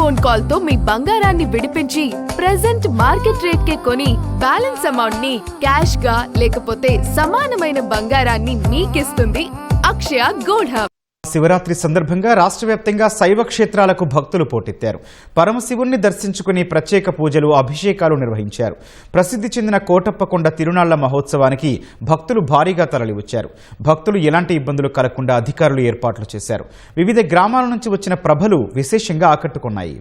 Phone call తో మీ బంగారాన్ని విడిపించి ప్రెజెంట్ మార్కెట్ రేట్ కే కొని బ్యాలెన్స్ అమౌంట్ ని క్యాష్ గా లేకపోతే సమానమైన బంగారాన్ని మీకిస్తుంది అక్షయ గోల్డ్ హబ్. శివరాత్రి సందర్భంగా రాష్ట్ర వ్యాప్తంగా శైవ క్షేత్రాలకు భక్తులు పోటెత్తారు. పరమశివుణ్ణి దర్శించుకుని ప్రత్యేక పూజలు, అభిషేకాలు నిర్వహించారు. ప్రసిద్ధి చెందిన కోటప్పకొండ తిరునాళ్ల మహోత్సవానికి భక్తులు భారీగా తరలివచ్చారు. భక్తులు ఎలాంటి ఇబ్బందులు కలగకుండా అధికారులు ఏర్పాట్లు చేశారు. వివిధ గ్రామాల నుంచి వచ్చిన ప్రభలు విశేషంగా ఆకట్టుకున్నాయి.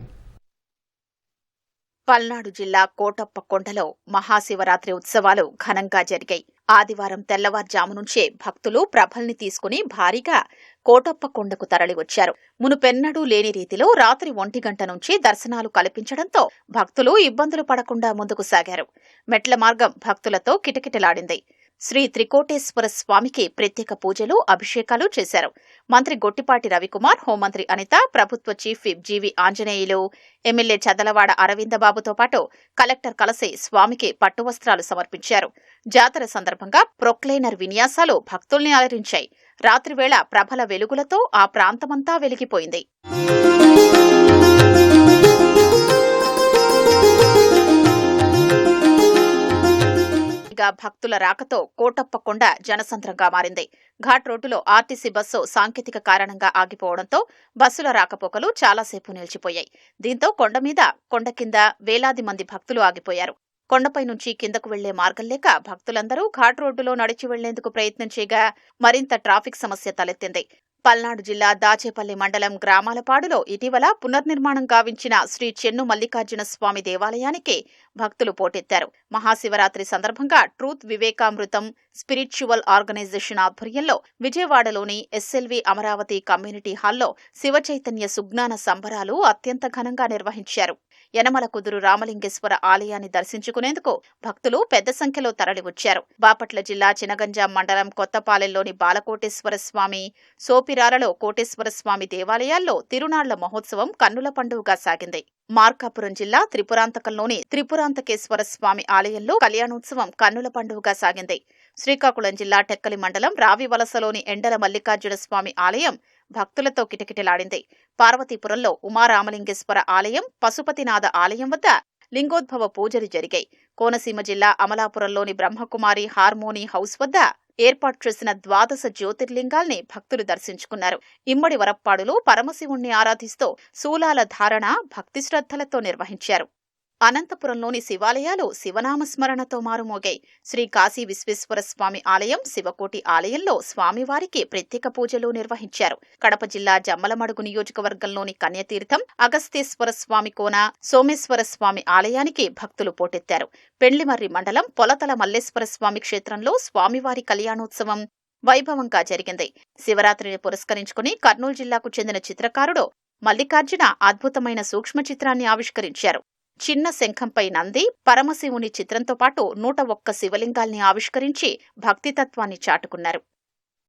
పల్నాడు జిల్లా కోటప్పకొండలో మహాశివరాత్రి ఉత్సవాలు ఘనంగా జరిగాయి. ఆదివారం తెల్లవారుజాము నుంచే భక్తులు ప్రభల్ని తీసుకుని భారీగా కోటప్పకొండకు తరలివచ్చారు. మునుపెన్నడూ లేని రీతిలో రాత్రి 1 గంట నుంచి దర్శనాలు కల్పించడంతో భక్తులు ఇబ్బందులు పడకుండా ముందుకు సాగారు. మెట్ల మార్గం భక్తులతో కిటకిటలాడింది. శ్రీ త్రికోటేశ్వర స్వామికి ప్రత్యేక పూజలు, అభిషేకాలు చేశారు. మంత్రి గొట్టిపాటి రవికుమార్, హోంమంత్రి అనిత, ప్రభుత్వ చీఫ్ విప్ జీవి ఆంజనేయులు, ఎమ్మెల్యే చదలవాడ అరవిందబాబుతో పాటు కలెక్టర్ కలిసి స్వామికి పట్టువస్త్రాలు సమర్పించారు. జాతర సందర్భంగా ప్రొక్లైనర్ విన్యాసాలు భక్తుల్ని అలరించాయి. రాత్రివేళ ప్రభల వెలుగులతో ఆ ప్రాంతమంతా వెలిగిపోయింది. భక్తుల రాకతో కోటప్పకొండ జనసంద్రంగా మారింది. ఘాట్ రోడ్డులో ఆర్టీసీ బస్సు సాంకేతిక కారణంగా ఆగిపోవడంతో బస్సుల రాకపోకలు చాలాసేపు నిలిచిపోయాయి. దీంతో కొండ మీద, కొండ కింద వేలాది మంది భక్తులు ఆగిపోయారు. కొండపై నుంచి కిందకు వెళ్లే మార్గం లేక భక్తులందరూ ఘాట్ రోడ్డులో నడిచి వెళ్లేందుకు ప్రయత్నం చేయగా మరింత ట్రాఫిక్ సమస్య తలెత్తింది. పల్నాడు జిల్లా దాచేపల్లి మండలం గ్రామాలపాడులో ఇటీవల పునర్నిర్మాణం గావించిన శ్రీ చెన్ను మల్లికార్జున స్వామి దేవాలయానికి భక్తులు పోటెత్తారు. మహాశివరాత్రి సందర్భంగా ట్రూత్ వివేకామృతం స్పిరిచువల్ ఆర్గనైజేషన్ ఆధ్వర్యంలో విజయవాడలోని ఎస్ఎల్వి అమరావతి కమ్యూనిటీ హాల్లో శివచైతన్య సుజ్ఞాన సంబరాలు అత్యంత ఘనంగా నిర్వహించారు. యనమల కుదురు రామలింగేశ్వర ఆలయాన్ని దర్శించుకునేందుకు భక్తులు పెద్ద సంఖ్యలో తరలివచ్చారు. బాపట్ల జిల్లా చినగంజాం మండలం కొత్తపాలెంలోని బాలకోటేశ్వర స్వామి, సోపిరాలలో కోటేశ్వర స్వామి దేవాలయాల్లో తిరునాళ్ల మహోత్సవం కన్నుల పండుగగా సాగింది. మార్కాపురం జిల్లా త్రిపురాంతకంలోని త్రిపురాంతకేశ్వర స్వామి ఆలయంలో కళ్యాణోత్సవం కన్నుల పండుగగా సాగింది. శ్రీకాకుళం జిల్లా టెక్కలి మండలం రావివలసలోని ఎండల మల్లికార్జున స్వామి ఆలయం భక్తులతో కిటకిటలాడింది. పార్వతీపురంలో ఉమారామలింగేశ్వర ఆలయం, పశుపతినాథ ఆలయం వద్ద లింగోద్భవ పూజలు జరిగాయి. కోనసీమ జిల్లా అమలాపురంలోని బ్రహ్మకుమారి హార్మోనీ హౌస్ వద్ద ఏర్పాటు చేసిన 12 జ్యోతిర్లింగాల్ని భక్తులు దర్శించుకున్నారు. ఇమ్మడి వరప్పాడులో పరమశివుణ్ణి ఆరాధిస్తూ శూలాల ధారణ భక్తి శ్రద్ధలతో నిర్వహించారు. అనంతపురంలోని శివాలయాలు శివనామస్మరణతో మారుమోగాయి. శ్రీ కాశీ విశ్వేశ్వర స్వామి ఆలయం, శివకోటి ఆలయంలో స్వామివారికి ప్రత్యేక పూజలు నిర్వహించారు. కడప జిల్లా జమ్మలమడుగు నియోజకవర్గంలోని కన్యతీర్థం, అగస్తేశ్వర స్వామి కోన, సోమేశ్వర స్వామి ఆలయానికి భక్తులు పోటెత్తారు. పెండ్లిమర్రి మండలం పొలతల మల్లేశ్వర స్వామి క్షేత్రంలో స్వామివారి కళ్యాణోత్సవం వైభవంగా జరిగింది. శివరాత్రిని పురస్కరించుకుని కర్నూలు జిల్లాకు చెందిన చిత్రకారుడు మల్లికార్జున అద్భుతమైన సూక్ష్మ చిత్రాన్ని ఆవిష్కరించారు. చిన్న శంఖంపై నంది, పరమశివుని చిత్రంతో పాటు 101 శివలింగాల్ని ఆవిష్కరించి భక్తితత్వాన్ని చాటుకున్నారు.